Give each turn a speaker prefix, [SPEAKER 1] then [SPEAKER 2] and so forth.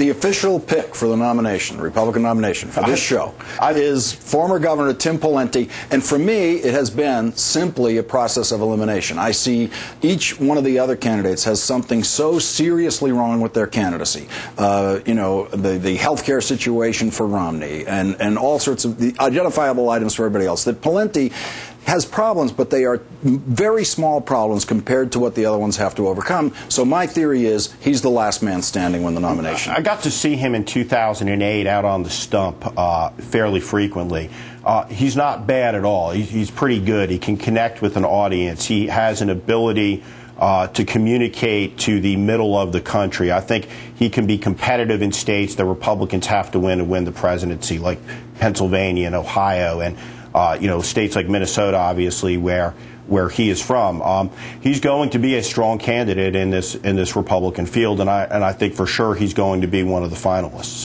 [SPEAKER 1] the official pick for the nomination, the Republican nomination for this show, is former Governor Tim Pawlenty, and for me, it has been simply a process of elimination. I see each one of the other candidates has something so seriously wrong with their candidacy. You know, the health care situation for Romney, and all sorts of the identifiable items for everybody else, that Pawlenty has problems, but they are very small problems compared to what the other ones have to overcome. So my theory is he's the last man standing when the nomination.
[SPEAKER 2] I got to see him in 2008 out on the stump fairly frequently. He's not bad at all. He's pretty good. He can connect with an audience. He has an ability to communicate to the middle of the country. I think he can be competitive in states that Republicans have to win the presidency, like Pennsylvania and Ohio, and you know, states like Minnesota, obviously, where he is from. He's going to be a strong candidate in this Republican field, and I think for sure he's going to be one of the finalists.